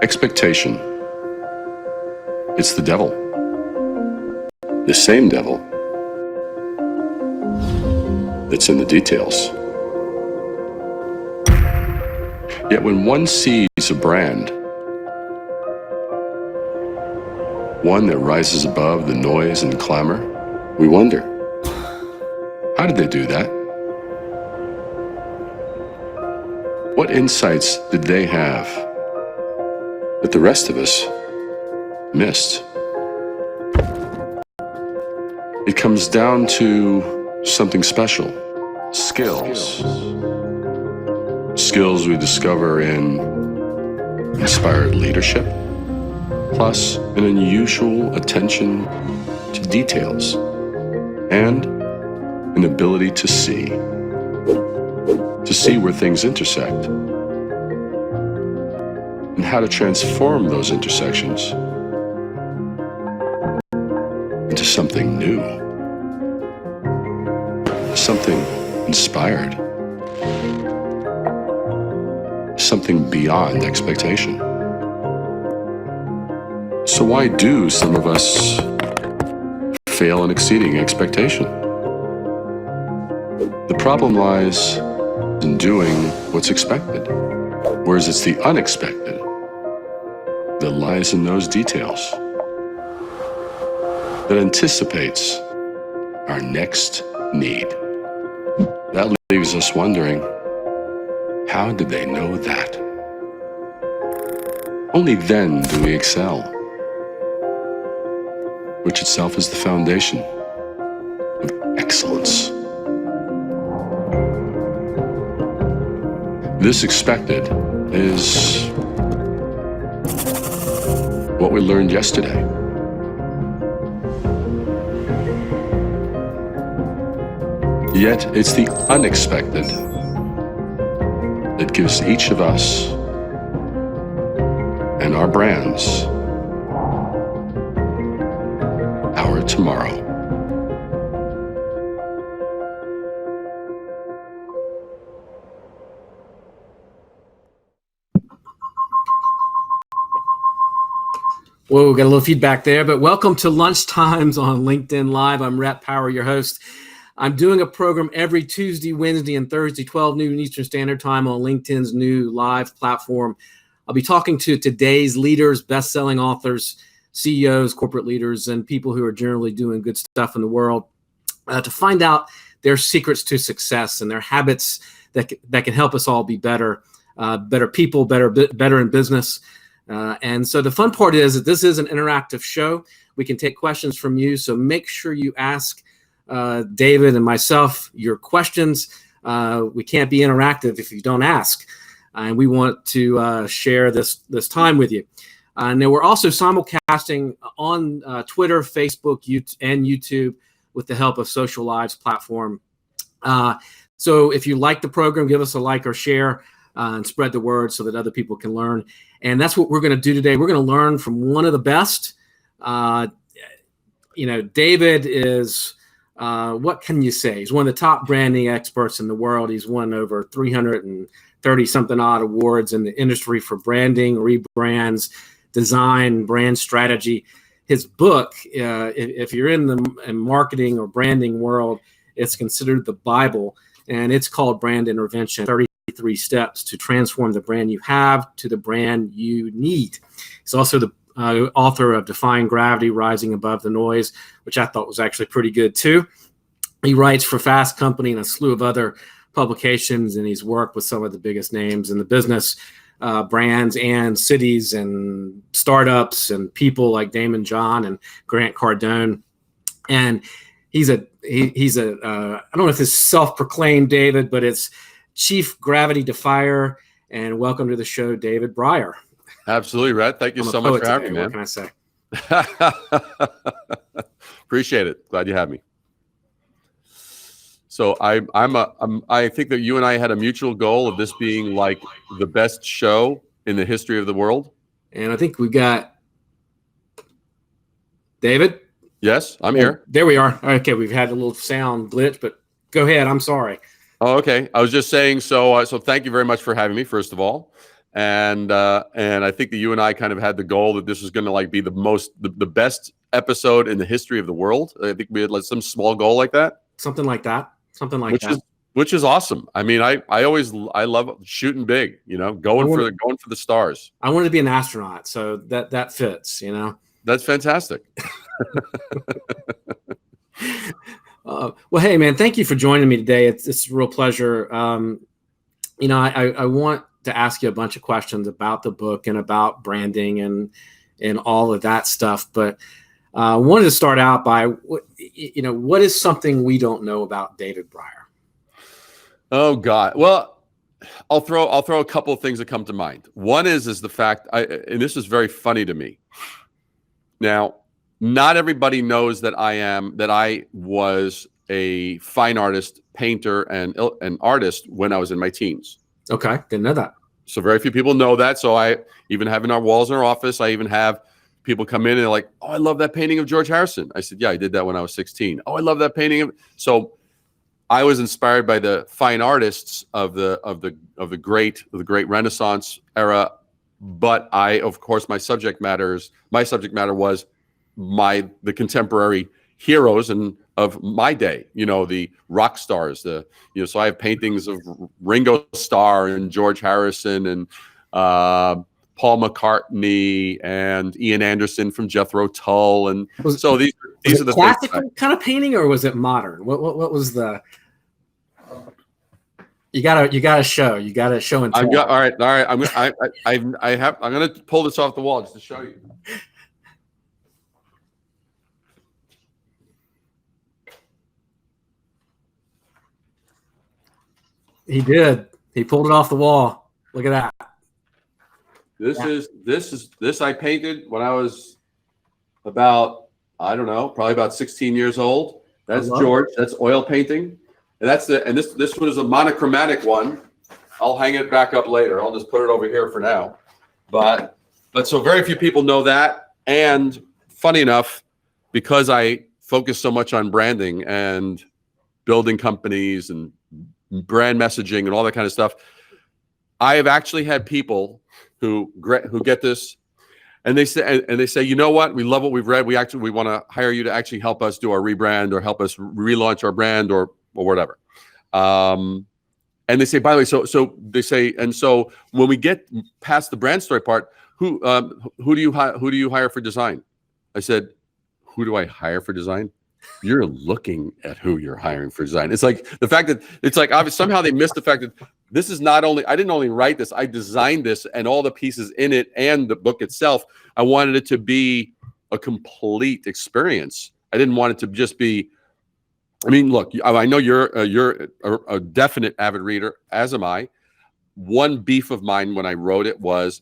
Expectation. It's the devil. The same devil that's in the details. Yet when one sees a brand, one that rises above the noise and clamor, we wonder, how did they do that? What insights did they have that the rest of us missed? It comes down to something special. Skills. Skills we discover in inspired leadership, plus an unusual attention to details, and an ability to see where things intersect, and how to transform those intersections into something new, something inspired, something beyond expectation. So why do some of us fail in exceeding expectation? The problem lies in doing what's expected, whereas it's the unexpected that lies in those details, that anticipates our next need. That leaves us wondering, how did they know that? Only then do we excel, which itself is the foundation of excellence. This expected is what we learned yesterday. Yet it's the unexpected that gives each of us and our brands our tomorrow. Whoa, got a little feedback there, but welcome to Lunchtimes on LinkedIn Live. I'm Rhett Power, your host. I'm doing a program every Tuesday, Wednesday, and Thursday, 12 noon Eastern Standard Time on LinkedIn's new live platform. I'll be talking to today's leaders, best-selling authors, CEOs, corporate leaders, and people who are generally doing good stuff in the world to find out their secrets to success and their habits that can help us all be better, better people, better in business. And so the fun part is that this is an interactive show. We can take questions from you, so make sure you ask David and myself your questions. We can't be interactive if you don't ask, and we want to share this time with you. Now we're also simulcasting on Twitter, Facebook, and YouTube with the help of Social Lives platform. So if you like the program, give us a like or share and spread the word so that other people can learn. And that's what we're going to do today. We're going to learn from one of the best. David is, what can you say? He's one of the top branding experts in the world. He's won over 330 something odd awards in the industry for branding, rebrands, design, brand strategy. His book, if you're in the marketing or branding world, it's considered the Bible, and it's called Brand Intervention, 33 Steps to Transform the Brand You Have to the Brand You Need. He's also the author of Defying Gravity, Rising Above the Noise, which I thought was actually pretty good too. He writes for Fast Company and a slew of other publications, and he's worked with some of the biggest names in the business, brands and cities and startups and people like Damon John and Grant Cardone. And he's a I don't know if it's self-proclaimed, David, but it's Chief Gravity Defier. And welcome to the show, David Brier. Absolutely, Rhett. Thank you so much for having me, man. What can I say? Appreciate it. Glad you had me. So I think that you and I had a mutual goal of this being like the best show in the history of the world. And I think we've got David. Yes, I'm here. There we are. Okay, we've had a little sound glitch, but go ahead. I'm sorry. Oh, okay. I was just saying, so thank you very much for having me, first of all. and I think that you and I kind of had the goal that this was going to like be the best episode in the history of the world. I think we had like some small goal like that, something like that, which is awesome. I mean, I love shooting big, going for the stars. I wanted to be an astronaut, so that fits, That's fantastic. Well, hey man, thank you for joining me today. It's a real pleasure. I want to ask you a bunch of questions about the book and about branding and all of that stuff, but I wanted to start out by what is something we don't know about David Brier? Oh God. Well, I'll throw a couple of things that come to mind. One is the fact and this is very funny to me. Now, not everybody knows that I was a fine artist, painter, and an artist when I was in my teens. Okay, didn't know that. So very few people know that. So I even have in our walls in our office, I even have people come in and they're like, "Oh, I love that painting of George Harrison." I said, "Yeah, I did that when I was 16." "Oh, I love that painting." So I was inspired by the fine artists of the great Renaissance era, but of course, my subject matter was the contemporary heroes and of my day, the rock stars, so I have paintings of Ringo Starr and George Harrison and Paul McCartney and Ian Anderson from Jethro Tull. And so these are the classical kind of painting, or was it modern? What was the, you gotta show and tell. All right. I'm going to pull this off the wall just to show you. He did. He pulled it off the wall. Look at that. This I painted when I was about, I don't know, probably about 16 years old. That's George. That's oil painting. And this one is a monochromatic one. I'll hang it back up later. I'll just put it over here for now. But so very few people know that. And funny enough, because I focus so much on branding and building companies and brand messaging and all that kind of stuff, I have actually had people who get this and they say, "You know what? We love what we've read. We want to hire you to actually help us do our rebrand or help us relaunch our brand or whatever." And they say, by the way, so they say, and so when we get past the brand story part, who do you hire for design? I said, "Who do I hire for design? You're looking at who you're hiring for design." It's like the fact that it's like obviously somehow they missed the fact that this is not only, I didn't only write this, I designed this and all the pieces in it and the book itself. I wanted it to be a complete experience. I didn't want it to just be, I mean, look, I know you're a definite avid reader, as am I. One beef of mine when I wrote it was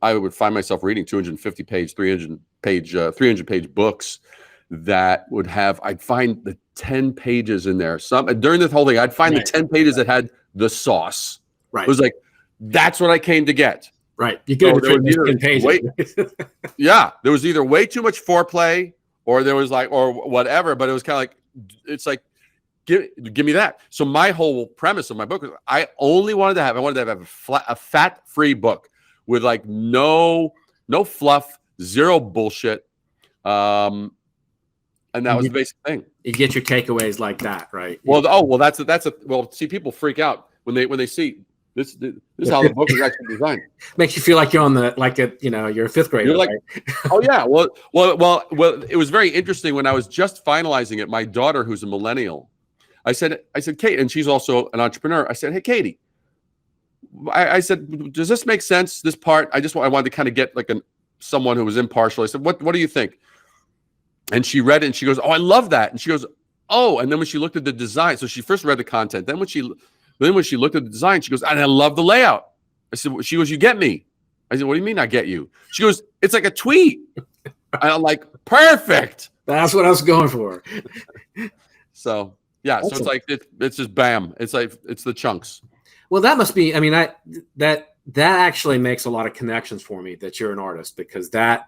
I would find myself reading 250-page, 300-page books that would have, I'd find the 10 pages in there. During this whole thing, I'd find the 10 pages that had the sauce. Right. It was like, that's what I came to get. Right. You could have 10 pages. Yeah. There was either way too much foreplay or there was like, or whatever, but it was kind of like, it's like, give me that. So my whole premise of my book was I wanted to have a fat-free book with like no fluff, zero bullshit. And that was the basic thing. You get your takeaways like that, right? Well, see, people freak out when they see this is how the book is actually designed. Makes you feel like you're you're a fifth grader. You're like, right? Oh yeah. Well, it was very interesting when I was just finalizing it. My daughter, who's a millennial, I said, Kate, and she's also an entrepreneur. I said, "Hey, Katie," I said, "Does this make sense? This part?" I wanted to kind of get like someone who was impartial. I said, "What do you think?" And she read it and she goes, "Oh, I love that." And she goes, "Oh," and then when she looked at the design, so she first read the content. Then when she looked at the design, she goes, "And I love the layout." She goes, "You get me?" I said, "What do you mean I get you?" She goes, "It's like a tweet." And I'm like, "Perfect." That's what I was going for. So yeah, awesome. So it's like it's just bam. It's like it's the chunks. Well, that must be. I mean, that actually makes a lot of connections for me that you're an artist, because I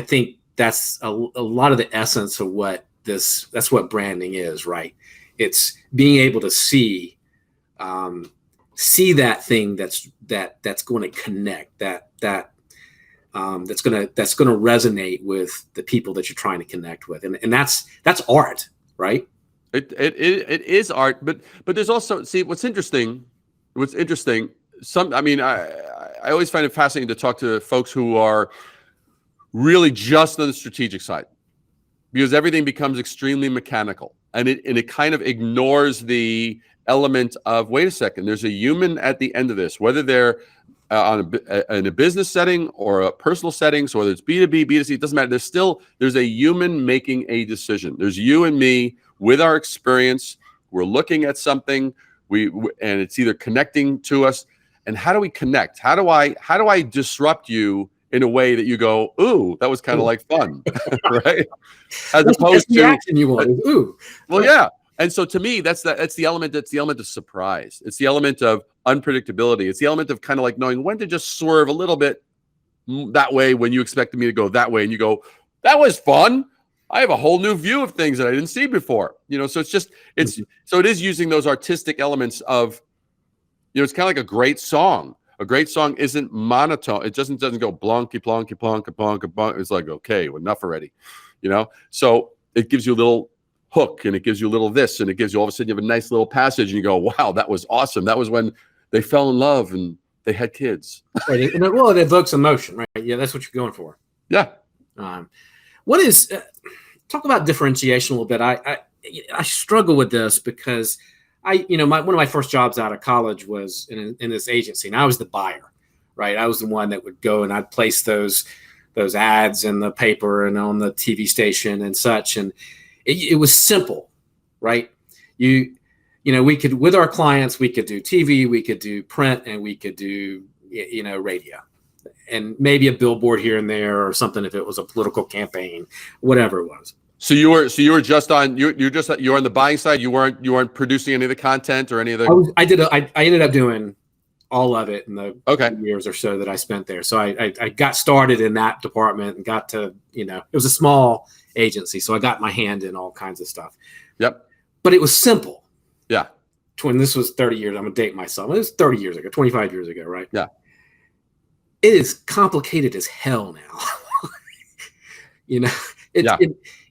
think that's a lot of the essence of that's what branding is, right? It's being able to see, see that thing that's going to connect, that's going to resonate with the people that you're trying to connect with, and that's art, right? It is art, but there's also, see, what's interesting. I always find it fascinating to talk to folks who are really just on the strategic side, because everything becomes extremely mechanical, and it kind of ignores the element of, wait a second, there's a human at the end of this, whether they're in a business setting or a personal setting. So whether it's B2B, B2C, it doesn't matter. There's a human making a decision. There's you and me with our experience. We're looking at something, and it's either connecting to us. And how do we connect? How do I disrupt you in a way that you go, ooh, that was kind of like fun, right? As opposed to action you want. Ooh. Well, yeah. And so to me, that's the element of surprise. It's the element of unpredictability. It's the element of kind of like knowing when to just swerve a little bit that way when you expected me to go that way, and you go, that was fun. I have a whole new view of things that I didn't see before. So so it is using those artistic elements of, it's kind of like a great song. A great song isn't monotone. It doesn't go blonky plonky plonky plonky plonk. It's like, okay, well, enough already. So it gives you a little hook, and it gives you a little this, and it gives you, all of a sudden you have a nice little passage, and you go, wow, that was awesome. That was when they fell in love and they had kids. Right. Well, it evokes emotion, right? Yeah, that's what you're going for. Yeah. What is talk about differentiation a little bit? I struggle with this because one of my first jobs out of college was in this agency, and I was the buyer, right? I was the one that would go and I'd place those ads in the paper and on the TV station and such, and it was simple, right? We could, with our clients, we could do TV, we could do print, and we could do, radio, and maybe a billboard here and there or something if it was a political campaign, whatever it was. So you were just on you're on the buying side. You weren't producing any of the content or any of the. I ended up doing all of it in the years or so that I spent there. So I got started in that department and got to, it was a small agency, so I got my hand in all kinds of stuff. Yep. But it was simple. Yeah. When this was 30 years, I'm gonna date myself. It was 30 years ago, 25 years ago, right? Yeah. It is complicated as hell now.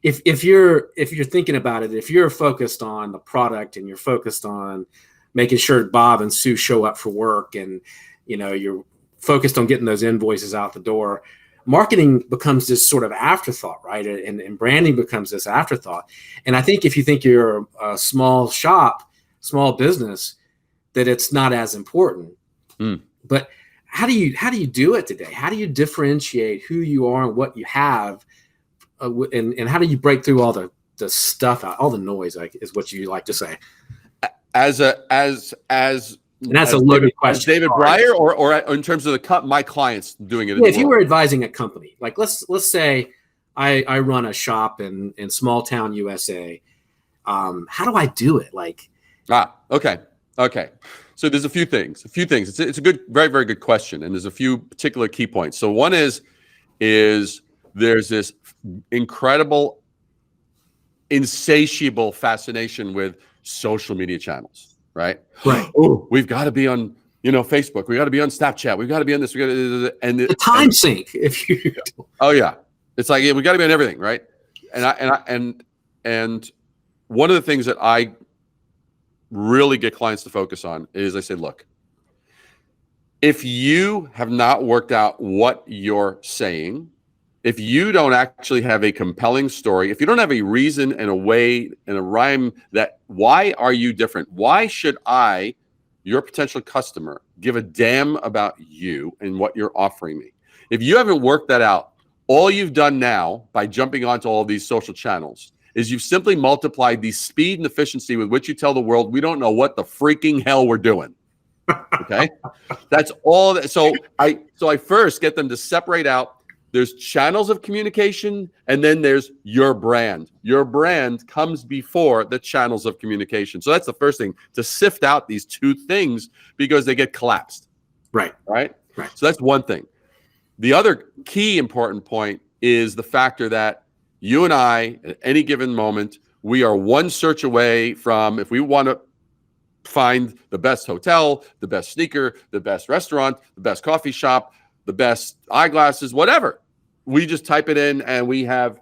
If you're thinking about it, if you're focused on the product and you're focused on making sure Bob and Sue show up for work, and you're focused on getting those invoices out the door, marketing becomes this sort of afterthought, right? And branding becomes this afterthought. And I think if you think you're a small shop, small business, that it's not as important. But how do you do it today? How do you differentiate who you are and what you have? And how do you break through all the stuff out, all the noise, like, is what you like to say? And that's a loaded question. David Brier, or in terms of my clients doing it. Yeah, if you were advising a company, like let's say I run a shop in small town USA. How do I do it? Okay. So there's a few things. It's a good, very, very good question, and there's a few particular key points. So one is there's this incredible, insatiable fascination with social media channels, right? Right. Oh, we've got to be on, Facebook. We got to be on Snapchat. We've got to be on this. And the time sink. If you. Oh yeah, it's like, we got to be on everything, right? And one of the things that I really get clients to focus on is, I say, look, if you have not worked out what you're saying, if you don't actually have a compelling story, if you don't have a reason and a way and a rhyme that, why are you different? Why should I, your potential customer, give a damn about you and what you're offering me? If you haven't worked that out, all you've done now by jumping onto all of these social channels is you've simply multiplied the speed and efficiency with which you tell the world, we don't know what the freaking hell we're doing. Okay? That's all. So I first get them to separate out. There's channels of communication, and then there's your brand. Your brand comes before the channels of communication. So that's the first thing, to sift out these two things, because they get collapsed. Right. So that's one thing. The other key important point is the factor that you and I, at any given moment, we are one search away from, if we want to find the best hotel, the best sneaker, the best restaurant, the best coffee shop, the best eyeglasses, whatever. We just type it in and we have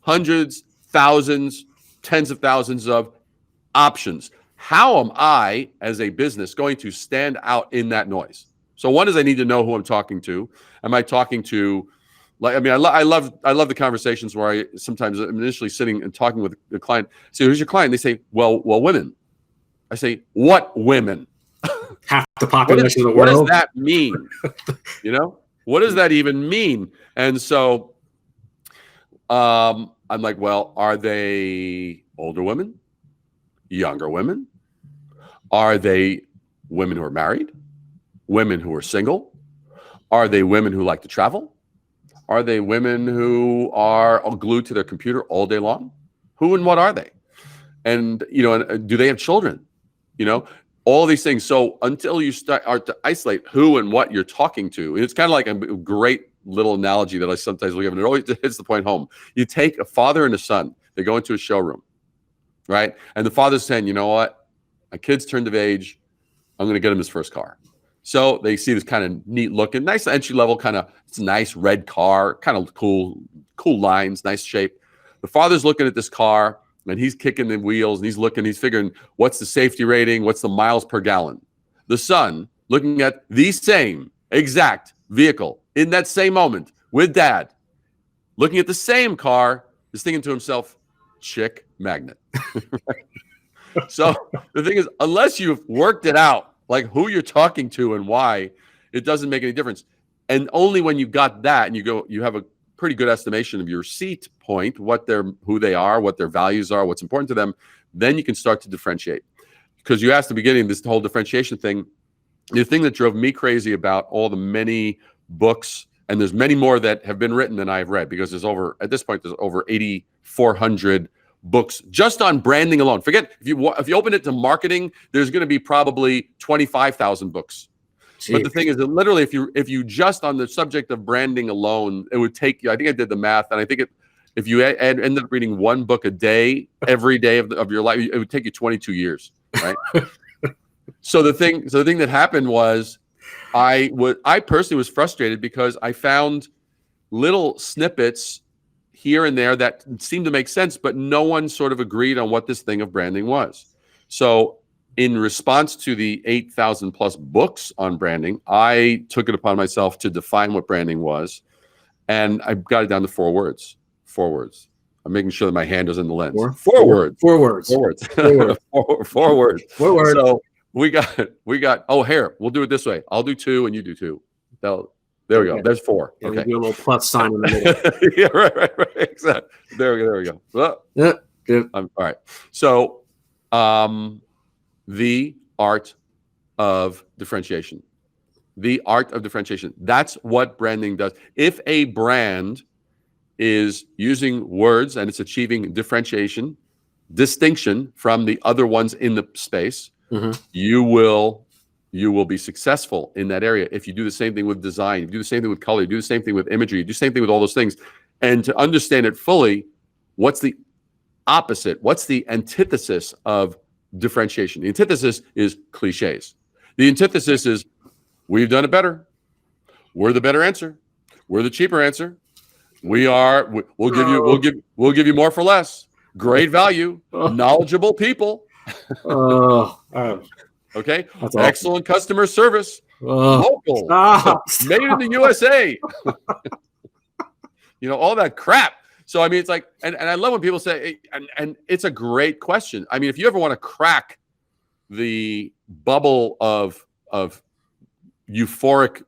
hundreds, thousands, tens of thousands of options. How am I, as a business, going to stand out in that noise? So one is I need to know who I'm talking to. Am I talking to, like, I mean, I love the conversations where I sometimes I'm initially sitting and talking with the client. So who's your client? They say, well, women. I say, what women? Half the population of the what world. does that mean? What does that even mean? And so I'm like, well, are they older women? Younger women? Are they women who are married? Women who are single? Are they women who like to travel? Are they women who are glued to their computer all day long? Who and what are they? And, and do they have children? All these things. So until you start to isolate who and what you're talking to, it's kind of like a great little analogy that I sometimes will give, and it always hits the point home. You take a father and a son, they go into a showroom, right? And the father's saying, you know what? My kid's turned of age. I'm going to get him his first car. So they see this kind of neat looking, nice entry level it's a nice red car, kind of cool lines, nice shape. The father's looking at this car and he's kicking the wheels and he's figuring what's the safety rating, what's the miles per gallon. The son looking at the same exact vehicle in that same moment with dad, looking at the same car, is thinking to himself, chick magnet. So the thing is, unless you've worked it out, like who you're talking to and why, it doesn't make any difference. And only when you got that and you have a pretty good estimation of your seat point, who they are, what their values are, what's important to them, then you can start to differentiate. Because you asked at the beginning, this whole differentiation thing, the thing that drove me crazy about all the many books, and there's many more that have been written than I've read, because there's over 8,400 books just on branding alone. Forget if you open it to marketing, there's going to be probably 25,000 books. Jeez. But the thing is that literally, if you just on the subject of branding alone, it would take you. I think I did the math, and I think if you end up reading one book a day every day of your life, it would take you 22 years, right? So the thing that happened was, I personally was frustrated because I found little snippets here and there that seemed to make sense, but no one sort of agreed on what this thing of branding was. So in response to the 8,000 plus books on branding, I took it upon myself to define what branding was. And I got it down to 4 words. 4 words. I'm making sure that my hand is in the lens. 4 words. 4 words. 4 words. 4 words. 4 words. 4 words. So we got, oh, here, we'll do it this way. I'll do 2 and you do 2. There we go. There's 4. Yeah, okay. Do a little plus sign in the middle. Yeah, right. Exactly. There we go. Well, yeah, good. all right. So, the art of differentiation. The art of differentiation. That's what branding does. If a brand is using words and it's achieving differentiation, distinction from the other ones in the space, you will be successful in that area. If you do the same thing with design, you do the same thing with color, you do the same thing with imagery, you do the same thing with all those things. And to understand it fully, what's the opposite? What's the antithesis of differentiation? The antithesis is cliches. The antithesis is, we've done it better. We're the better answer. We're the cheaper answer. We'll give you more for less. Great value. Knowledgeable people. Okay. That's excellent customer service. Local. Made in the USA. All that crap. So, I mean, it's like, and I love when people say, and it's a great question. I mean, if you ever want to crack the bubble of euphoric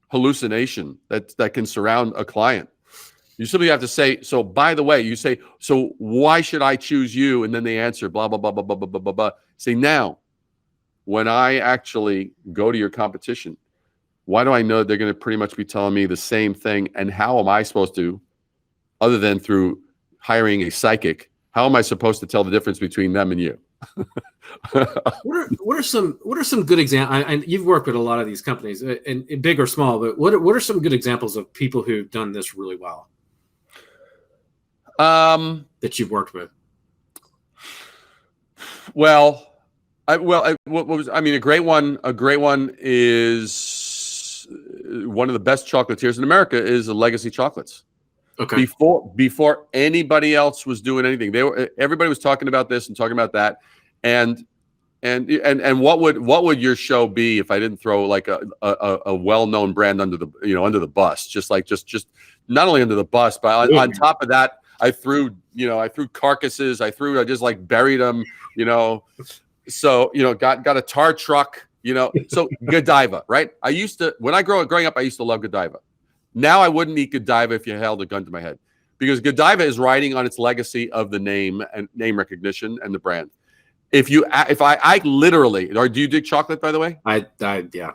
hallucination that can surround a client, you simply have to say, so by the way, you say, so why should I choose you? And then they answer, blah, blah, blah, blah, blah, blah, blah, blah. Say, now, when I actually go to your competition, why do I know they're going to pretty much be telling me the same thing? And how am I supposed to, other than through hiring a psychic, how am I supposed to tell the difference between them and you? What are some good examples? And you've worked with a lot of these companies, and big or small, but what are some good examples of people who've done this really well? That you've worked with? Well, A great one. A great one is one of the best chocolatiers in America is the Legacy Chocolates. Okay. Before anybody else was doing anything, everybody was talking about this and talking about that, and what would your show be if I didn't throw like a well-known brand under the bus, just not only under the bus, but on top of that, I threw carcasses, I just like buried them, so got a tar truck, so Godiva, right? I used to, when I growing up, I used to love Godiva. Now I wouldn't eat Godiva if you held a gun to my head, because Godiva is riding on its legacy of the name and name recognition and the brand. If I literally, or do you dig chocolate, by the way? Yeah.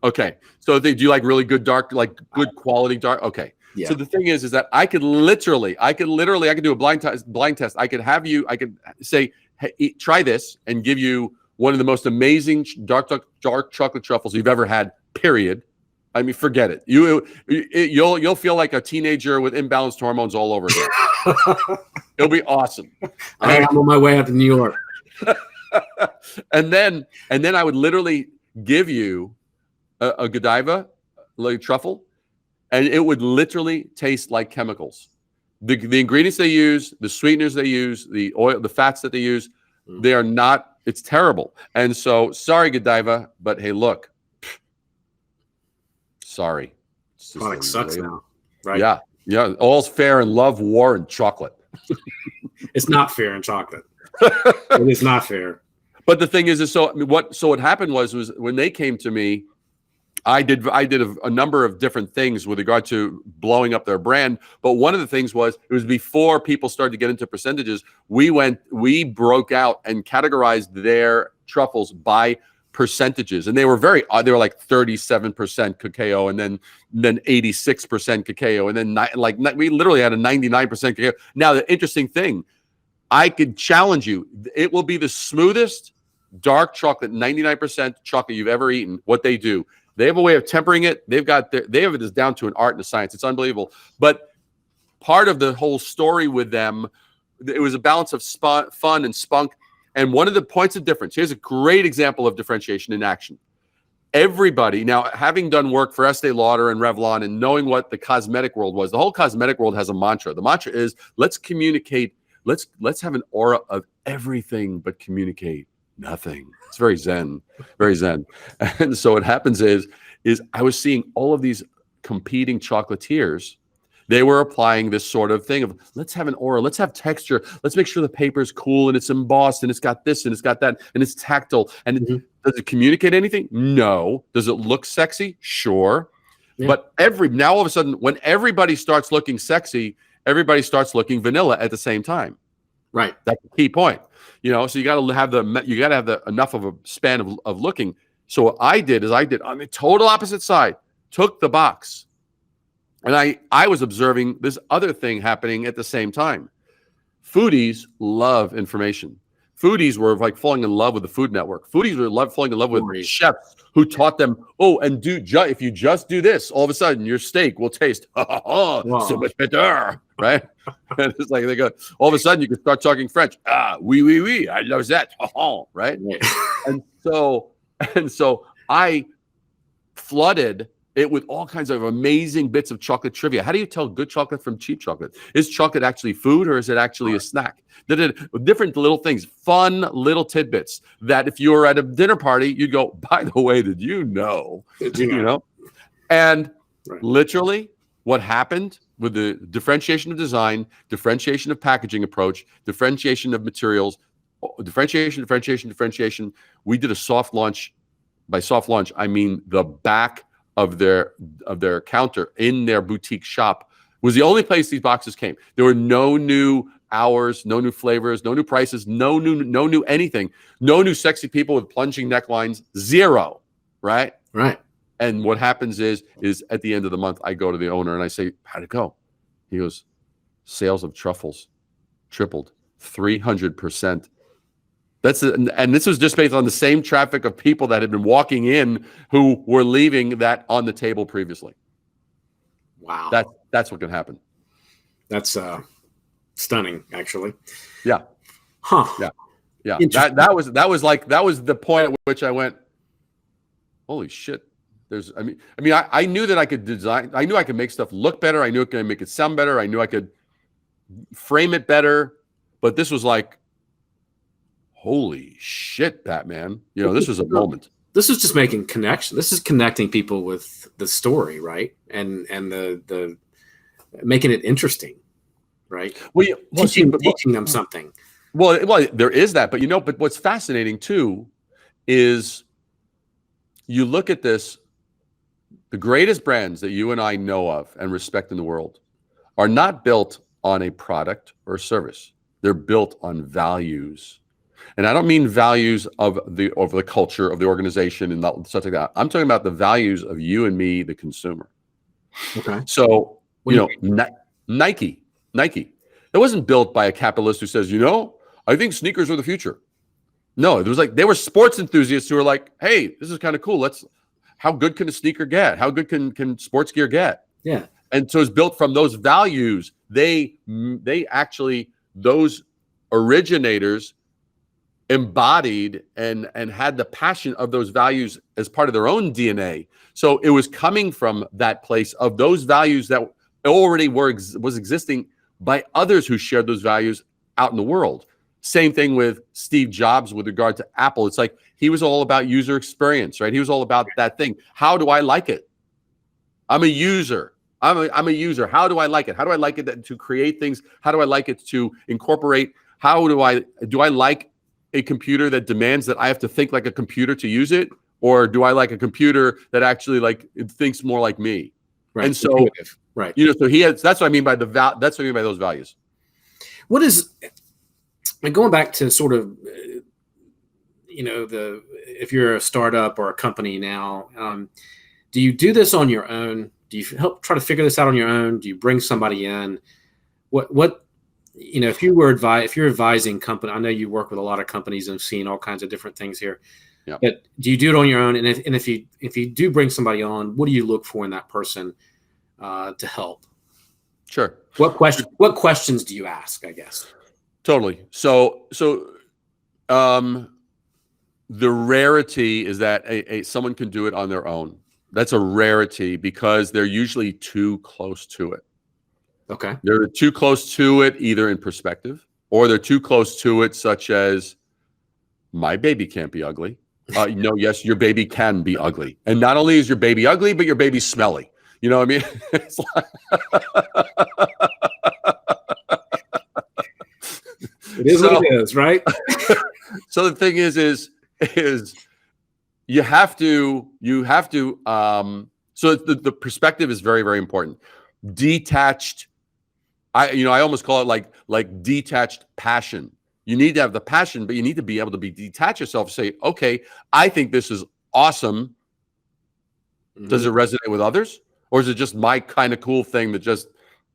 Okay. So do you like really good dark, like good quality dark? Okay. Yeah. So the thing is that I could do a blind test. I could say, hey, try this, and give you one of the most amazing dark chocolate truffles you've ever had, period. I mean, forget it. You'll feel like a teenager with imbalanced hormones all over again. It'll be awesome. I'm on my way out to New York. and then I would literally give you a Godiva, like truffle, and it would literally taste like chemicals. The ingredients they use, the sweeteners they use, the oil, the fats that they use, they are not. It's terrible. And so, sorry, Godiva, but hey, look. Sorry. Product sucks now, right? Yeah. All's fair in love, war, and chocolate. It's not fair in chocolate. It is not fair. But the thing is what happened was when they came to me, I did a number of different things with regard to blowing up their brand. But one of the things was, it was before people started to get into percentages. We broke out and categorized their truffles by percentages, and they were like 37% cacao, and then 86% cacao, and then we literally had a 99% cacao. Now the interesting thing, I could challenge you, it will be the smoothest dark chocolate, 99% chocolate you've ever eaten. What they do, they have a way of tempering it. They have it down to an art and a science. It's unbelievable. But part of the whole story with them, it was a balance of fun and spunk. And one of the points of difference, here's a great example of differentiation in action. Everybody, now having done work for Estee Lauder and Revlon and knowing what the cosmetic world was, the whole cosmetic world has a mantra. The mantra is, let's communicate, let's have an aura of everything but communicate nothing. It's very zen, very zen. And so what happens is I was seeing all of these competing chocolatiers. They were applying this sort of thing of, let's have an aura, let's have texture, let's make sure the paper is cool and it's embossed and it's got this and it's got that and it's tactile. And does it communicate anything? No. Does it look sexy? Sure. Yeah. But now all of a sudden, when everybody starts looking sexy, everybody starts looking vanilla at the same time. Right. That's the key point. So you got to have enough of a span of looking. So what I did on the total opposite side, took the box. And I was observing this other thing happening at the same time. Foodies love information. Foodies were like falling in love with the Food Network. Foodies were falling in love with chefs who taught them, if you just do this, all of a sudden your steak will taste so much better, right? And it's like they go, all of a sudden you can start talking French. Oui, I love that, right? And so I flooded it with all kinds of amazing bits of chocolate trivia. How do you tell good chocolate from cheap chocolate? Is chocolate actually food, or is it actually a snack? Different little things, fun little tidbits that if you were at a dinner party, you'd go, by the way, did you know? And literally what happened with the differentiation of design, differentiation of packaging approach, differentiation of materials, differentiation. We did a soft launch. By soft launch, I mean the back of their counter in their boutique shop was the only place these boxes came. There were no new hours, no new flavors, no new prices, no new anything, no new sexy people with plunging necklines, zero, right? Right. And what happens is at the end of the month, I go to the owner and I say, how'd it go? He goes, sales of truffles tripled, 300%. And this was just based on the same traffic of people that had been walking in who were leaving that on the table previously. Wow. That's what can happen. That's stunning, actually. Yeah. Huh. Yeah. Yeah. That was the point at which I went, holy shit. I knew that I could design. I knew I could make stuff look better. I knew I could make it sound better. I knew I could frame it better. But this was like, holy shit, Batman. This was a moment. This is just making connection. This is connecting people with the story, right? And the making it interesting, right? Teaching them something. Well, there is that, but what's fascinating too is you look at this, the greatest brands that you and I know of and respect in the world are not built on a product or service. They're built on values. And I don't mean values of the culture of the organization and such like that. I'm talking about the values of you and me, the consumer. Okay. So, Nike. It wasn't built by a capitalist who says, I think sneakers are the future. No, it was like they were sports enthusiasts who were like, hey, this is kind of cool. How good can a sneaker get? How good can sports gear get? Yeah. And so it's built from those values. Those originators embodied and had the passion of those values as part of their own DNA. So it was coming from that place of those values that already was existing by others who shared those values out in the world. Same thing with Steve Jobs with regard to Apple. It's like he was all about user experience, right? He was all about that thing. How do I like it? I'm a user. I'm a user. How do I like it? How do I like it to create things? How do I like it to incorporate? How do I like a computer that demands that I have to think like a computer to use it? Or do I like a computer that actually it thinks more like me? Right. And so, right. So that's what I mean by that's what I mean by those values. What is, going back to sort of, if you're a startup or a company now, do you do this on your own? Do you help try to figure this out on your own? Do you bring somebody in? If you're advising company, I know you work with a lot of companies and have seen all kinds of different things here. Yeah. But do you do it on your own? And if you do bring somebody on, what do you look for in that person to help? Sure. What questions do you ask, I guess? Totally. So the rarity is that someone can do it on their own. That's a rarity because they're usually too close to it. Okay. They're too close to it, either in perspective, or they're too close to it, such as, my baby can't be ugly. No, yes, your baby can be ugly. And not only is your baby ugly, but your baby's smelly. You know what I mean? It's like... It is what it is, right? So the thing is you have to, so the perspective is very, very important. Detached, I almost call it like detached passion. You need to have the passion, but you need to be able to detach yourself, say, okay, I think this is awesome. Mm-hmm. Does it resonate with others? Or is it just my kind of cool thing that just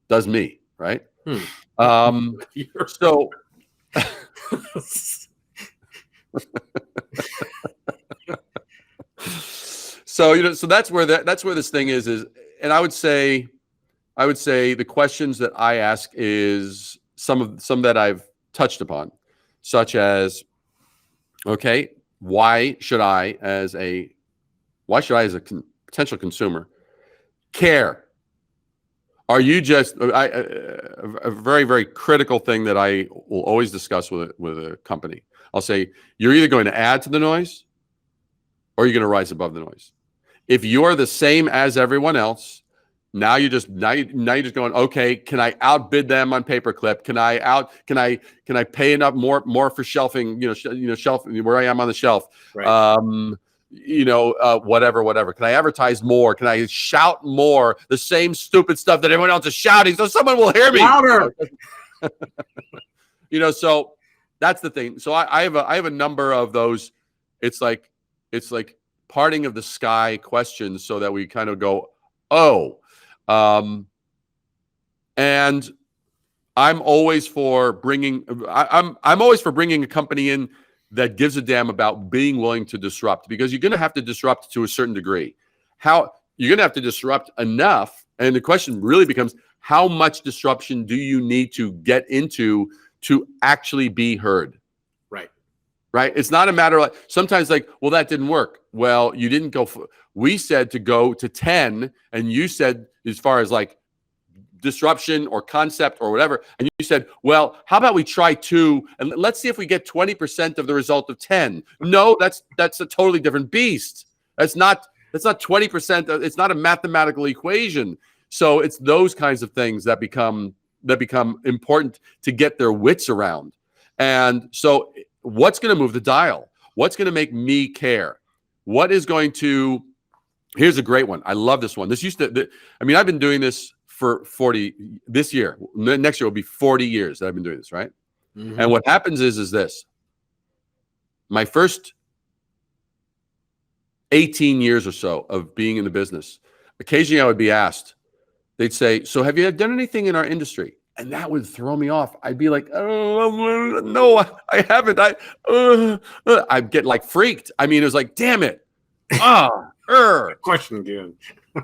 does me, right? So so that's where this thing is, and I would say the questions that I ask is some that I've touched upon, such as, okay, why should I as a potential consumer care? Are you just a very, very critical thing that I will always discuss with a company? I'll say, you're either going to add to the noise or you're going to rise above the noise. If you're the same as everyone else, now you're just going, okay, can I outbid them on pay-per-click? Can I pay enough more for shelving, shelf where I am on the shelf? Right. Whatever. Can I advertise more? Can I shout more? The same stupid stuff that everyone else is shouting, so someone will hear me. Louder. So that's the thing. So I have a number of those. It's like parting of the sky questions, so that we kind of go, and I'm always for bringing a company in that gives a damn about being willing to disrupt, because you're going to have to disrupt to a certain degree. How you're going to have to disrupt enough, and the question really becomes, how much disruption do you need to get into to actually be heard? Right. right? It's not a matter of sometimes like, well, that didn't work. Well, you didn't go for, we said to go to 10, and you said as far as like disruption or concept or whatever, and you said, well, how about we try 2 and let's see if we get 20% of the result of 10. No, that's a totally different beast. That's not 20%. It's not a mathematical equation. So it's those kinds of things that become important to get their wits around. And so what's going to move the dial? What's going to make me care? What is going to, here's a great one. I love this one. This used to, I've been doing this for 40, this year. Next year will be 40 years that I've been doing this, right? Mm-hmm. And what happens is this. My first 18 years or so of being in the business, occasionally I would be asked, they'd say, so have you done anything in our industry? And that would throw me off. I'd be like, oh, no, I haven't. I'd get like freaked. I mean, it was like, damn it. Question again.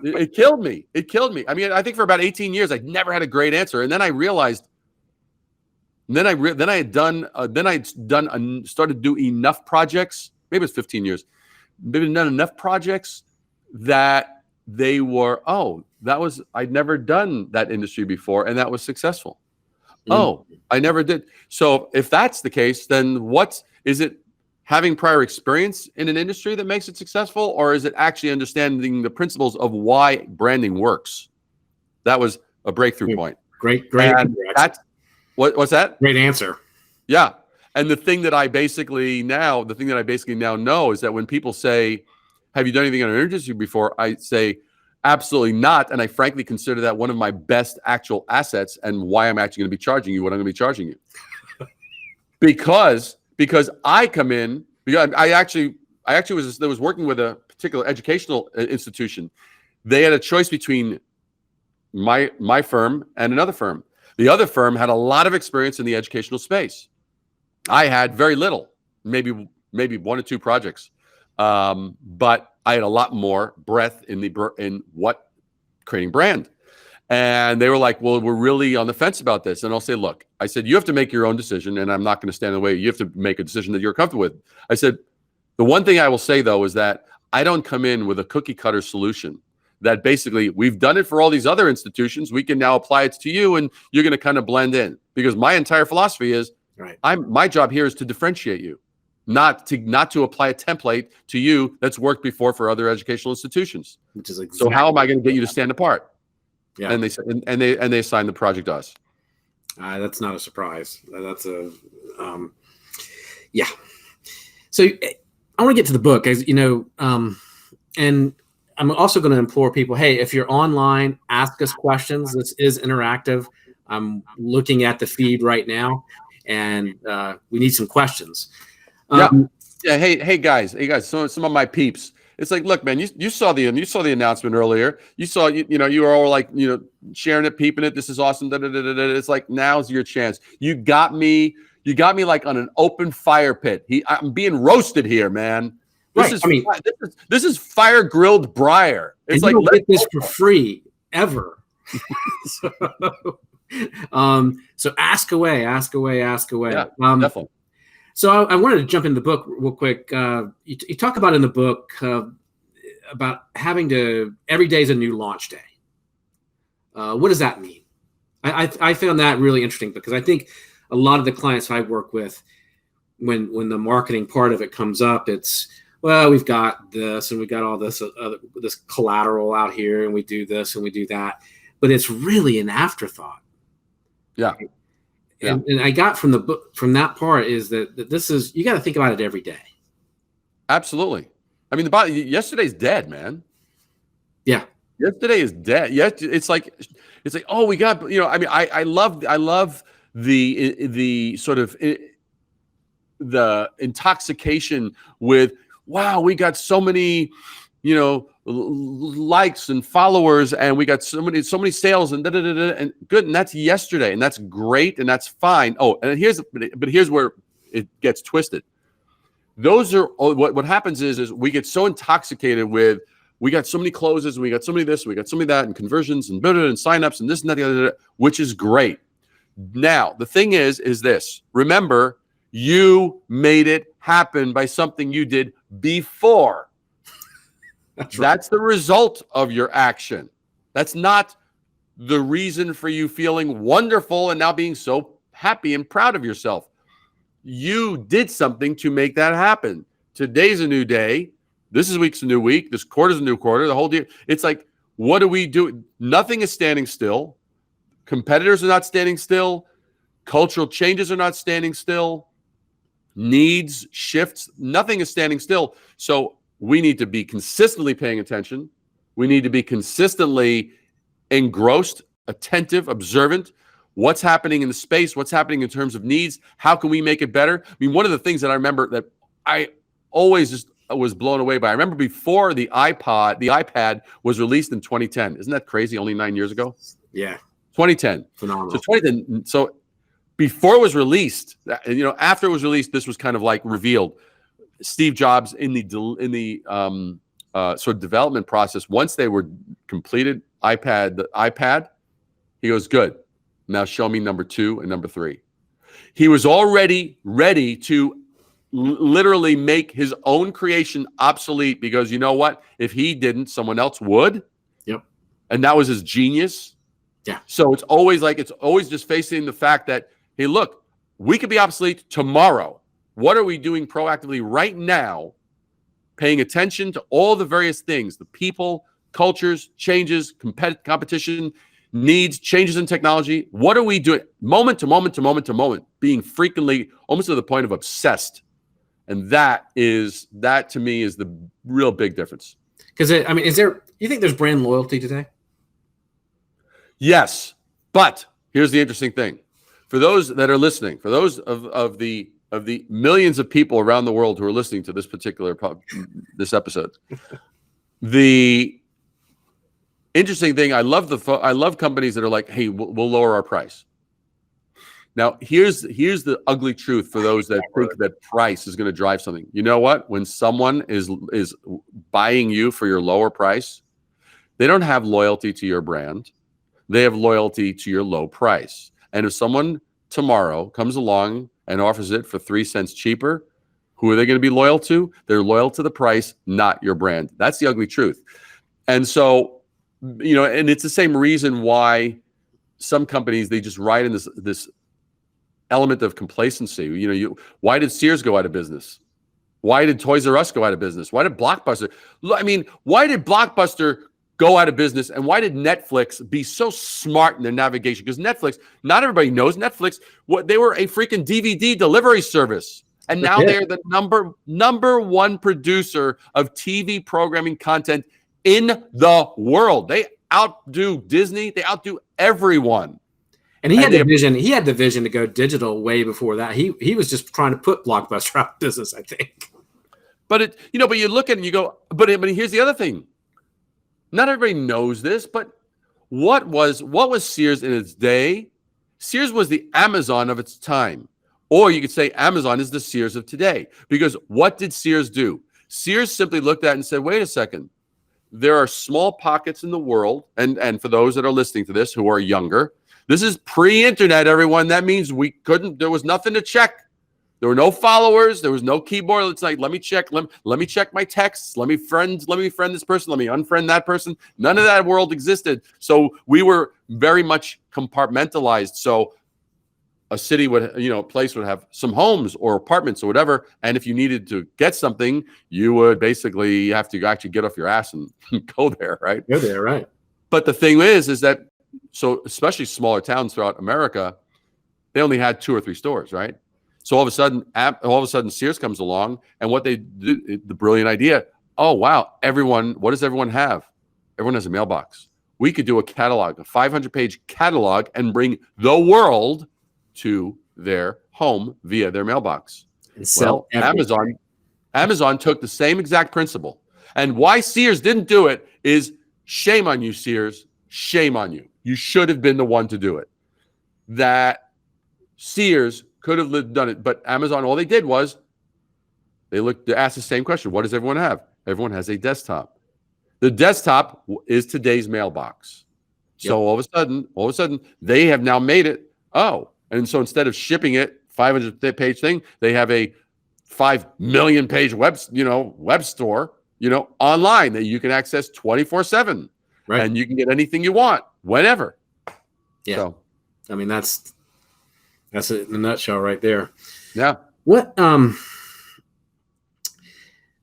It killed me. It killed me. I mean, I think for about 18 years, I'd never had a great answer. And then I realized, then I started to do enough projects. Maybe it was 15 years. Maybe done enough projects that they were, I'd never done that industry before, and that was successful. I never did. So if that's the case, then what is it? Having prior experience in an industry that makes it successful, or is it actually understanding the principles of why branding works? That was a breakthrough point. Great. What's that? Great answer. Yeah. And the thing that I basically now know is that when people say, have you done anything in our industry before? I say, absolutely not. And I frankly consider that one of my best actual assets, and why I'm actually going to be charging you what I'm going to be charging you. Because I come in, because I actually was working with a particular educational institution. They had a choice between my firm and another firm. The other firm had a lot of experience in the educational space. I had very little, maybe 1 or 2 projects, but I had a lot more breadth in what creating brand. And they were like, well, we're really on the fence about this. And I'll say, look, I said, you have to make your own decision, and I'm not going to stand in the way. You have to make a decision that you're comfortable with. I said, the one thing I will say, though, is that I don't come in with a cookie cutter solution that basically we've done it for all these other institutions. We can now apply it to you, and you're going to kind of blend in. Because my entire philosophy is, right, my job here is to differentiate you, not to apply a template to you that's worked before for other educational institutions. Which is exactly. So how am I going to get you to stand apart? Yeah. And they assigned the project to us. That's not a surprise. That's a yeah. So I want to get to the book, as you know, and I'm also going to implore people, hey, if you're online, ask us questions. This is interactive. I'm looking at the feed right now, and we need some questions. Yeah. Hey guys. Some of my peeps. It's like, look, man, you saw the announcement earlier. You saw, you were all like, sharing it, peeping it. This is awesome. It's like, now's your chance. You got me like on an open fire pit. I'm being roasted here, man. This is fire grilled Brier. It's like, you don't get this for free ever. So ask away. Yeah, definitely. So I wanted to jump into the book real quick. You talk about in the book about having to, every day is a new launch day. What does that mean? I found that really interesting, because I think a lot of the clients I work with, when the marketing part of it comes up, it's, well, we've got this and we got all this this collateral out here, and we do this and we do that, but it's really an afterthought. Yeah. And I got from the book, from that part, is that this is, you got to think about it every day. Absolutely. I mean, yesterday's dead, man. Yeah. Yesterday is dead. Yeah. It's like, oh, we got, I love the sort of the intoxication with, wow, we got so many, likes and followers, and we got so many sales and and good, and that's yesterday, and that's great, and that's fine. Oh, and here's where it gets twisted. Those are what happens is we get so intoxicated with, we got so many closes, and we got so many this, we got so many that, and conversions and signups and this and that, which is great. Now the thing is this: remember, You made it happen by something you did before. That's the result of your action. That's not the reason for you feeling wonderful and now being so happy and proud of yourself. You did something to make that happen. Today's a new day. This week's a new week. This quarter's a new quarter. The whole deal. It's like, what do we do? Nothing is standing still. Competitors are not standing still. Cultural changes are not standing still. Needs, shifts, nothing is standing still. So we need to be consistently paying attention. We need to be consistently engrossed, attentive, observant. What's happening in the space? What's happening in terms of needs? How can we make it better? I mean, one of the things that I remember that I always just was blown away by, I remember before the iPad was released in 2010. Isn't that crazy? Only 9 years ago? Yeah. 2010. Phenomenal. So 2010. So before it was released, after it was released, this was kind of like revealed. Steve Jobs in the sort of development process, once they were completed, the iPad, he goes, good. Now show me number 2 and number 3. He was already ready to literally make his own creation obsolete because you know what? If he didn't, someone else would. Yep. And that was his genius. Yeah. So it's always just facing the fact that, hey, look, we could be obsolete tomorrow. What are we doing proactively right now? Paying attention to all the various things, the people, cultures, changes, competition, needs, changes in technology. What are we doing moment to moment to moment to moment, being frequently almost to the point of obsessed? And that to me is the real big difference. Because you think there's brand loyalty today? Yes, but here's the interesting thing. For those that are listening, for those of the millions of people around the world who are listening to this particular this episode, the interesting thing, I love companies that are like, hey, we'll lower our price. Now, here's the ugly truth for those that think that price is going to drive something. You know what? When someone is buying you for your lower price, they don't have loyalty to your brand. They have loyalty to your low price. And if someone tomorrow comes along and offers it for 3 cents cheaper, who are they going to be loyal to? They're loyal to the price, not your brand. That's the ugly truth. And so, and it's the same reason why some companies, they just ride in this element of complacency. Why did Sears go out of business? Why did Toys R Us go out of business? Why did Blockbuster? Why did Blockbuster go out of business? And why did Netflix be so smart in their navigation? Because Netflix, not everybody knows Netflix. They were a freaking DVD delivery service. And now they're the number one producer of TV programming content in the world. They outdo Disney. They outdo everyone. And he had the vision. He had the vision to go digital way before that. He was just trying to put Blockbuster out of business, I think. But but you look at it and you go, but here's the other thing. Not everybody knows this, but what was Sears in its day? Sears was the Amazon of its time. Or you could say Amazon is the Sears of today. Because what did Sears do? Sears simply looked at it and said, wait a second. There are small pockets in the world, and for those that are listening to this who are younger, this is pre-internet, everyone. That means there was nothing to check. There were no followers. There was no keyboard. It's like, let me check my texts. Let me friend this person. Let me unfriend that person. None of that world existed. So we were very much compartmentalized. So a city a place would have some homes or apartments or whatever. And if you needed to get something, you would basically have to actually get off your ass and go there, right? Go there, right. But the thing is that, so especially smaller towns throughout America, they only had 2 or 3 stores, right? So all of a sudden, Sears comes along, and what they do, the brilliant idea, oh, wow, what does everyone have? Everyone has a mailbox. We could do a 500-page catalog, and bring the world to their home via their mailbox. Well, Amazon took the same exact principle. And why Sears didn't do it is shame on you, Sears. Shame on you. You should have been the one to do it. That Sears could have done it, but Amazon, all they did was they asked the same question. What does everyone have? Everyone has a desktop. The desktop is today's mailbox. So all of a sudden, they have now made it. Oh, and so instead of shipping it 500-page thing. They have a 5 million page web store, online that you can access 24/7, Right. and you can get anything you want whenever. Yeah. So, I mean, that's it in a nutshell right there. yeah.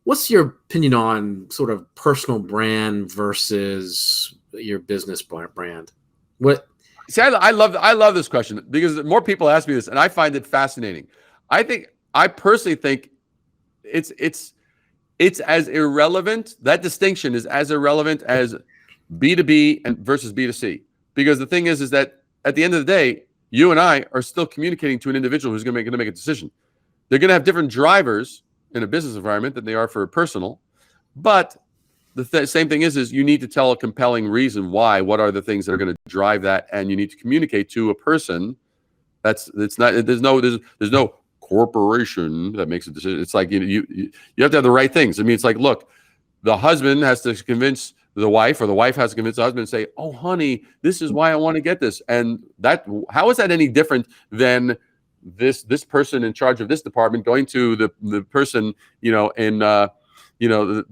What's your opinion on sort of personal brand versus your business brand? See, I love this question because more people ask me this, and I find it fascinating. I personally think it's as irrelevant. That distinction is as irrelevant as B2B and versus B2C. Because the thing is that at the end of the day, you and I are still communicating to an individual who's going to make a decision. They're going to have different drivers in a business environment than they are for a personal, but the same thing is you need to tell a compelling reason why. What are the things that are going to drive that, and you need to communicate to a person. There's no corporation that makes a decision. It's like you have to have the right things. I mean, it's like, look, the husband has to convince the wife, or the wife has to convince the husband and say, "Oh, honey, this is why I want to get this." And how is that any different than this person in charge of this department going to the person,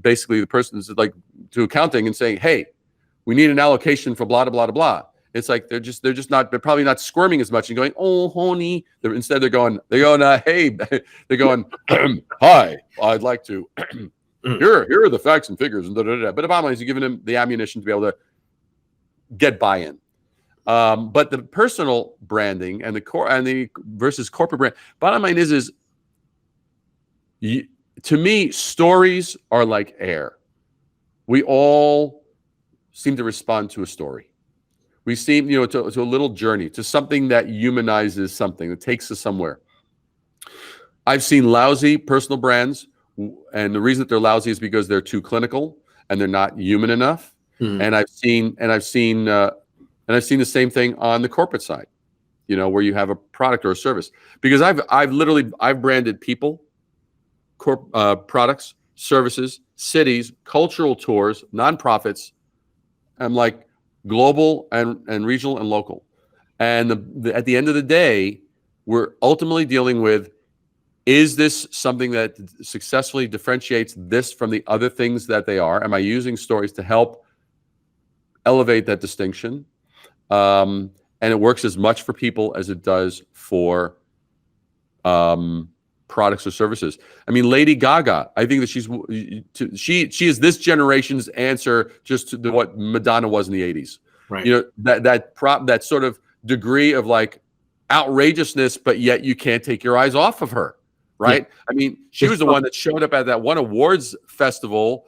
basically the person is like to accounting and saying, "Hey, we need an allocation for blah, blah, blah, blah." It's like they're probably not squirming as much and going, "Oh, honey." Instead, they're going, "Hey," they're going, "Hi, I'd like to." Here are the facts and figures, and But the bottom line is you're giving them the ammunition to be able to get buy-in. But the personal branding and the versus corporate brand, bottom line is to me, stories are like air. We all seem to respond to a story. We seem, to a little journey, to something that humanizes something, that takes us somewhere. I've seen lousy personal brands, and the reason that they're lousy is because they're too clinical and they're not human enough. Mm-hmm. And I've seen the same thing on the corporate side, where you have a product or a service. Because I've branded people, products, services, cities, cultural tours, nonprofits. I'm like global and regional and local. And at the end of the day, we're ultimately dealing with, is this something that successfully differentiates this from the other things that they are? Am I using stories to help elevate that distinction? And it works as much for people as it does for products or services. I mean, Lady Gaga, I think that she is this generation's answer just to what Madonna was in the 80s. Right. That sort of degree of like outrageousness, but yet you can't take your eyes off of her. Right. Yeah. I mean, she was the one that showed up at that one awards festival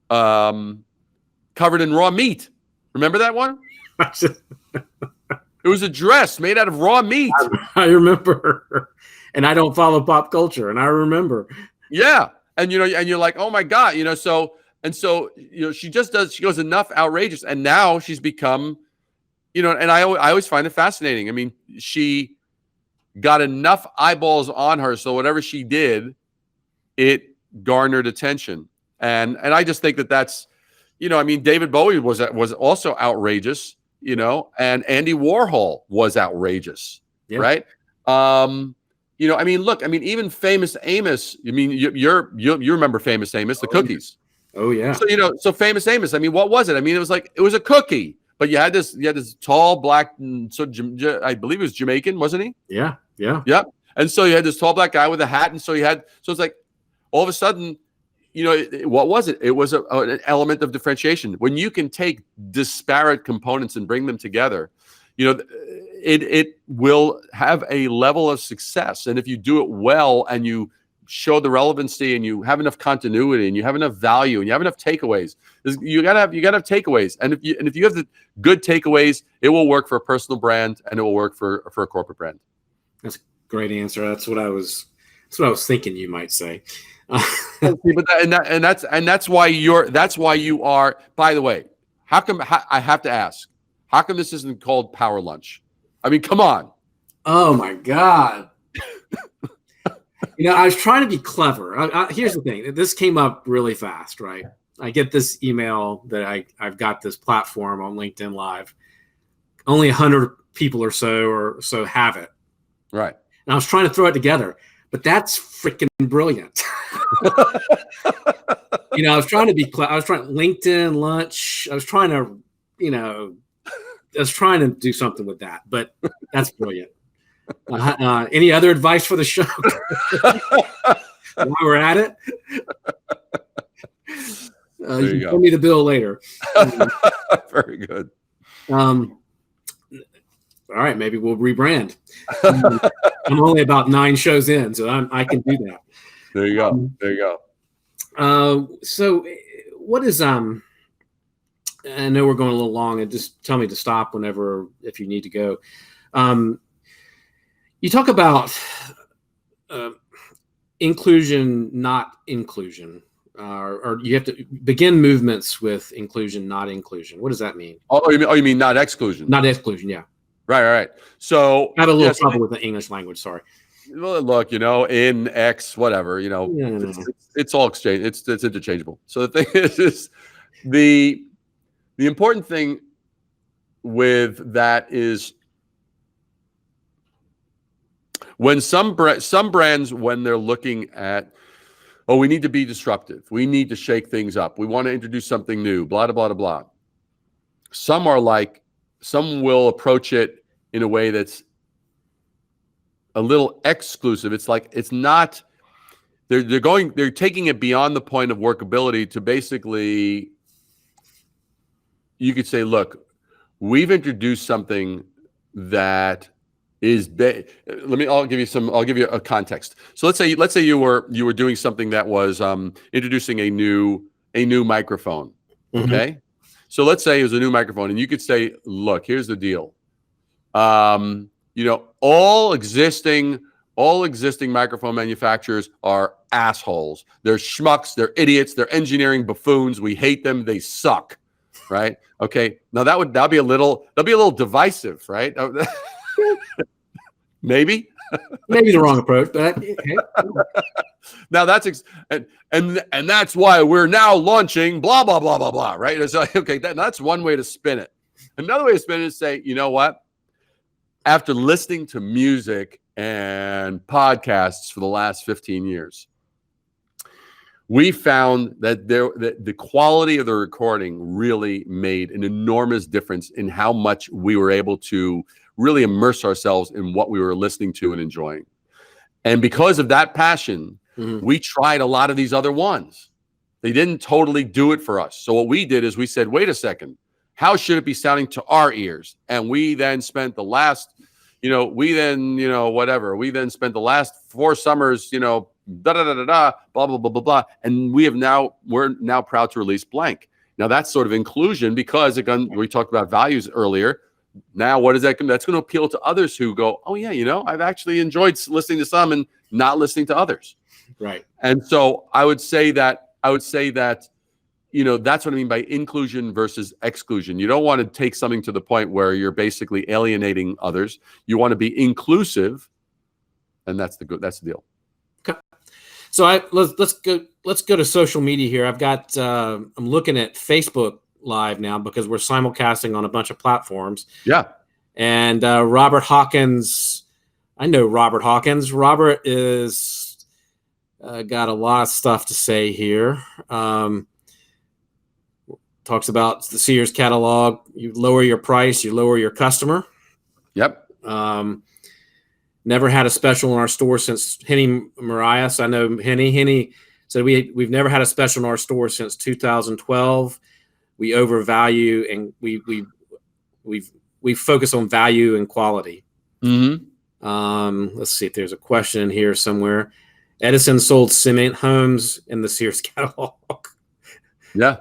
covered in raw meat. Remember that one? It was a dress made out of raw meat. I remember. And I don't follow pop culture, and I remember. Yeah. And you're like, oh my God, so she goes enough outrageous, and now she's become, and I always find it fascinating. I mean, she got enough eyeballs on her, so whatever she did, it garnered attention. And I just think that's, I mean, David Bowie was also outrageous, and Andy Warhol was outrageous, yeah. Right? I mean, look, I mean, even Famous Amos. I mean, you remember Famous Amos, the cookies. Oh yeah. So so Famous Amos. I mean, what was it? I mean, it was a cookie. But you had this tall black, I believe he was Jamaican, wasn't he? Yeah. Yep. And so you had this tall black guy with a hat, and so it's like all of a sudden, what was it? It was an element of differentiation. When you can take disparate components and bring them together, it will have a level of success. And if you do it well and you show the relevancy and you have enough continuity and you have enough value and you have enough takeaways, you gotta have takeaways. And if you have the good takeaways, it will work for a personal brand and it will work for a corporate brand. That's a great answer. That's what I was thinking you might say. That's why you are. By the way, I have to ask, how come this isn't called Power Lunch? I mean, come on. Oh my God. I was trying to be clever. Here's the thing. This came up really fast, right? I get this email that I've got this platform on LinkedIn Live. Only 100 people or so have it. Right. And I was trying to throw it together, but that's freaking brilliant. I was trying to LinkedIn lunch. I was trying to, do something with that, but that's brilliant. Any other advice for the show while we're at it? You can send me the bill later. Very good. All right, maybe we'll rebrand. I'm only about 9 shows in, so I can do that. There you go. So what is I know we're going a little long, and just tell me to stop whenever if you need to go. You talk about inclusion, not inclusion, or you have to begin movements with inclusion, not inclusion. What does that mean? Oh, you mean not exclusion? Not exclusion, yeah. Right. So I have a little trouble with the English language. Sorry. Well, look, in X, whatever, it's all exchange. It's interchangeable. So the thing is the important thing with that is when some brands, when they're looking at, we need to be disruptive, we need to shake things up, we want to introduce something new, blah, blah, blah, blah. Some will approach it in a way that's a little exclusive. It's like, it's not, they're taking it beyond the point of workability to basically, you could say, look, we've introduced something that is I'll give you a context. So let's say you were doing something that was introducing a new microphone. Okay. So let's say it was a new microphone, and you could say, look, here's the deal. All existing microphone manufacturers are assholes. They're schmucks. They're idiots. They're engineering buffoons. We hate them. They suck. Right? Okay. Now that'll be a little divisive, right? Maybe the wrong approach, but okay. Now that's and that's why we're now launching blah blah blah blah blah. Right? It's like, okay, that's one way to spin it. Another way to spin it is say, you know what? After listening to music and podcasts for the last 15 years, we found that the quality of the recording really made an enormous difference in how much we were able to really immerse ourselves in what we were listening to and enjoying. And because of that passion, we tried a lot of these other ones. They didn't totally do it for us. So what we did is we said, wait a second, how should it be sounding to our ears? And we then spent the last, we then spent the last 4 summers, blah, blah, blah, blah, blah. And we're now proud to release blank. Now that's sort of inclusion because, again, we talked about values earlier. Now, what is that? That's going to appeal to others who go, oh yeah, I've actually enjoyed listening to some and not listening to others. Right. And so I would say that, that's what I mean by inclusion versus exclusion. You don't want to take something to the point where you're basically alienating others. You want to be inclusive, and that's the deal. Okay. So let's go to social media here. I've got I'm looking at Facebook Live now because we're simulcasting on a bunch of platforms. Yeah. And Robert Hawkins, I know Robert Hawkins. Robert is got a lot of stuff to say here. Talks about the Sears catalog. You lower your price, you lower your customer. Yep. Never had a special in our store since Henny Marias. I know Henny said we've never had a special in our store since 2012. We overvalue and we focus on value and quality. Let's see if there's a question in here somewhere. Edison sold cement homes in the Sears catalog. Yeah.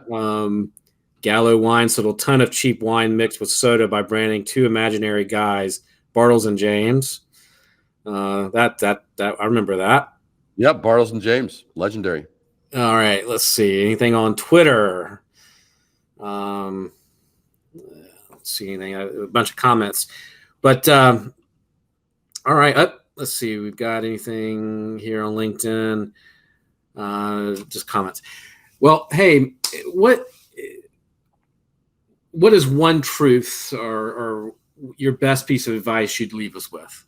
Gallo Wine sold a ton of cheap wine mixed with soda by branding 2 imaginary guys, Bartles and James. That I remember that. Yep, Bartles and James, legendary. All right, let's see. Anything on Twitter? Let's see anything. A bunch of comments, but all right. Let's see. We've got anything here on LinkedIn? Just comments. Well, hey, what is one truth or your best piece of advice you'd leave us with?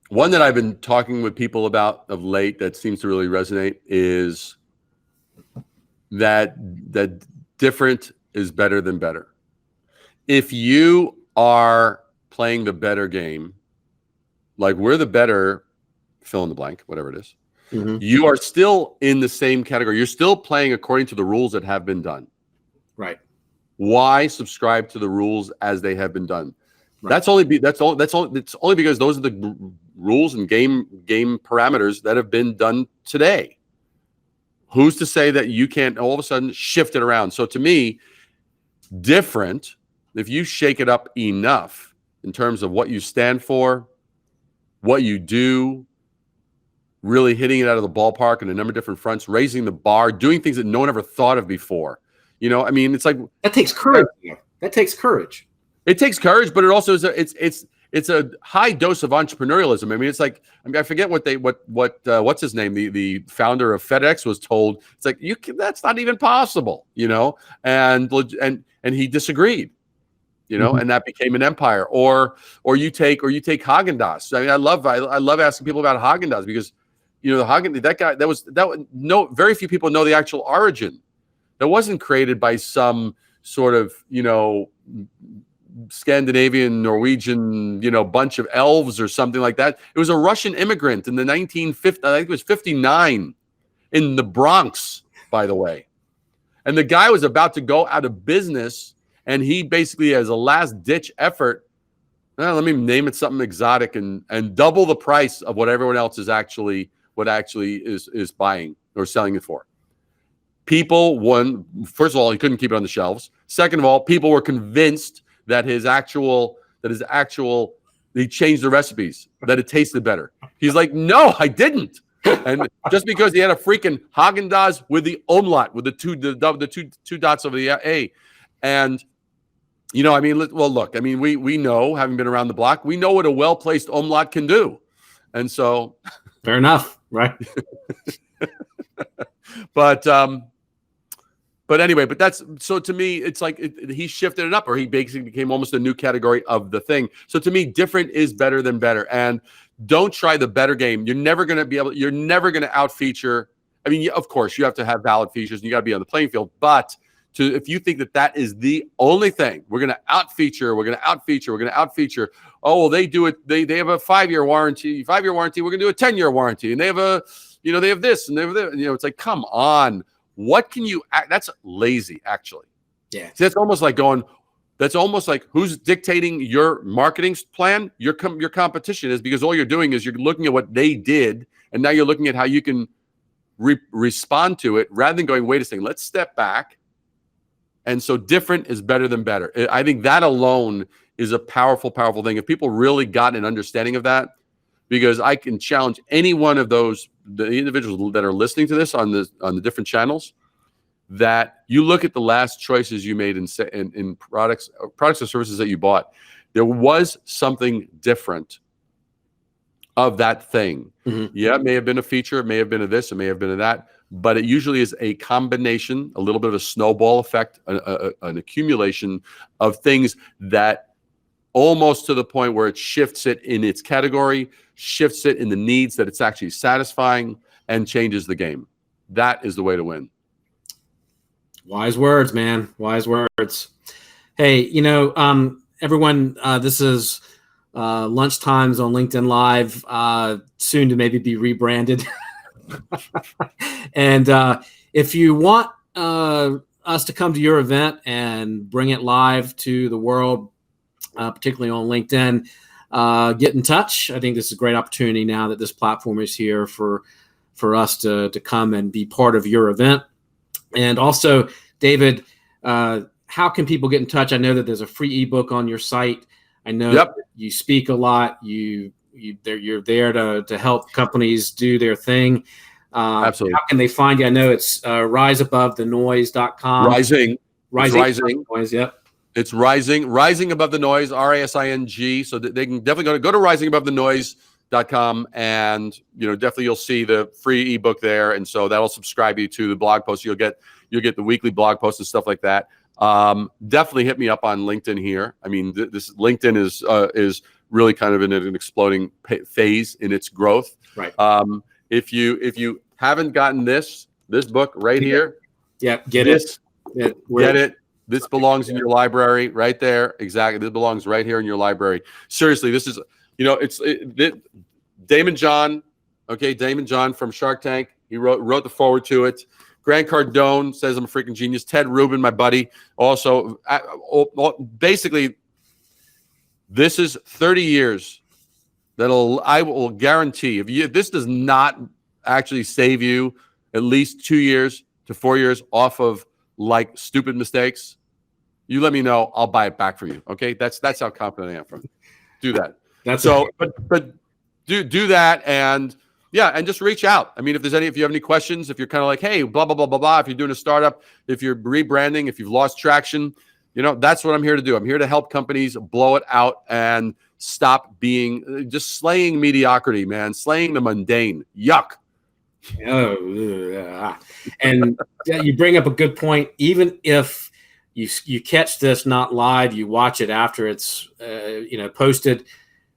One that I've been talking with people about of late that seems to really resonate is that different is better than better. If you are playing the better game, like we're the better fill in the blank, whatever it is, you are still in the same category. You're still playing according to the rules that have been done. Right. Why subscribe to the rules as they have been done? Right. It's only because those are the rules and game parameters that have been done today. Who's to say that you can't all of a sudden shift it around? So to me, different, if you shake it up enough in terms of what you stand for, what you do, really hitting it out of the ballpark on a number of different fronts, raising the bar, doing things that no one ever thought of before. You know, I mean, it's like that takes courage. That takes courage. It takes courage, but it also is it's a high dose of entrepreneurialism. I mean, it's like, I mean, I forget what's his name, the founder of FedEx was told. It's like that's not even possible, you know, and he disagreed, you know, and that became an empire. Or you take Haagen-Dazs. I mean, I love asking people about Haagen-Dazs because, you know, very few people know the actual origin. That wasn't created by some sort of, you know, Scandinavian, Norwegian, you know, bunch of elves or something like that. It was a Russian immigrant in the 1950s. I think it was 59 in the Bronx, by the way. And the guy was about to go out of business, and he basically, as a last-ditch effort, let me name it something exotic and double the price of what everyone else is actually is buying or selling it for. People, first of all, he couldn't keep it on the shelves. Second of all, people were convinced that he changed the recipes, that it tasted better. He's like, no, I didn't. And just because he had a freaking Haagen-Dazs with the umlaut, with the two dots over the A. And, you know, I mean, well, look, I mean, we know, having been around the block, we know what a well-placed umlaut can do. And so. Fair enough, right? But anyway, that's so to me, it's like he shifted it up, or he basically became almost a new category of the thing. So to me, different is better than better. And don't try the better game. You're never going to out-feature. I mean, of course, you have to have valid features and you got to be on the playing field. But if you think that is the only thing, we're going to out-feature. Oh, well, they do it. They have a 5-year warranty. 5-year warranty. We're going to do a 10-year warranty. And they have this and they have that. You know, it's like, come on. What can you? That's lazy, actually. Yeah. See, that's almost like who's dictating your marketing plan? Your competition is, because all you're doing is you're looking at what they did, and now you're looking at how you can respond to it, rather than going, wait a second, let's step back. And so different is better than better. I think that alone is a powerful, powerful thing. If people really got an understanding of that, because I can challenge any one of the individuals that are listening to this on the different channels, that you look at the last choices you made in products or services that you bought. There was something different of that thing. Yeah, it may have been a feature, it may have been a this, it may have been a that, but it usually is a combination, a little bit of a snowball effect, an accumulation of things that almost to the point where it shifts it in its category, shifts it in the needs that it's actually satisfying, and changes the game. That is the way to win. Wise words, man. Wise words. Hey, you know, everyone, this is Lunchtimes on LinkedIn Live, soon to maybe be rebranded. And if you want us to come to your event and bring it live to the world, particularly on LinkedIn, get in touch. I think this is a great opportunity now that this platform is here for us to come and be part of your event. And also, David, how can people get in touch? I know that there's a free ebook on your site. I know that you speak a lot. You're there to help companies do their thing. Absolutely. How can they find you? I know it's riseabovethenoise.com. Rising. Noise, yep. It's Rising Above the Noise, RISING. So that they can definitely go to risingabovethenoise.com, and definitely you'll see the free ebook there, and so that'll subscribe you to the blog post. You'll get the weekly blog posts and stuff like that. Definitely hit me up on LinkedIn here. I mean, this LinkedIn is really kind of in an exploding phase in its growth. Right. If you haven't gotten this book right here, get it. Get it. This belongs in your library right there. Exactly. This belongs right here in your library. Seriously, this is, Damon John. Okay, Damon John from Shark Tank. He wrote the forward to it. Grant Cardone says I'm a freaking genius. Ted Rubin, my buddy, also. Basically, this is 30 years I will guarantee. If this does not actually save you at least 2 years to 4 years off of like stupid mistakes, you let me know. I'll buy it back for you. Okay, that's how confident I am. From do that. But do that, and and just reach out. I mean, if you have any questions, if you're kind of like, hey, blah blah blah blah blah, if you're doing a startup, if you're rebranding, if you've lost traction, that's what I'm here to do. I'm here to help companies blow it out and stop being just slaying mediocrity, man, slaying the mundane. Yuck. And you bring up a good point. Even if you catch this not live, you watch it after it's posted,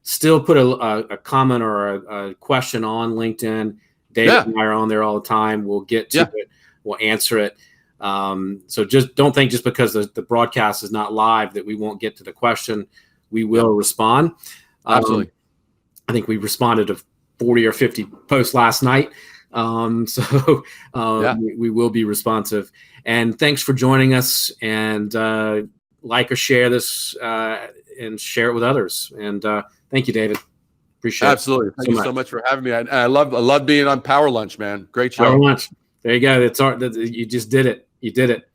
still put a comment or a question on LinkedIn. David and I are on there all the time. We'll get to it. We'll answer it. So just don't think just because the broadcast is not live that we won't get to the question. We will respond. Absolutely. I think we responded to 40 or 50 posts last night. We will be responsive. And thanks for joining us, and like or share this and share it with others. And thank you, David. Appreciate Absolutely. it. Thank you so much for having me. I love being on Power Lunch, man. Great show. Power Lunch. There you go. You just did it. You did it.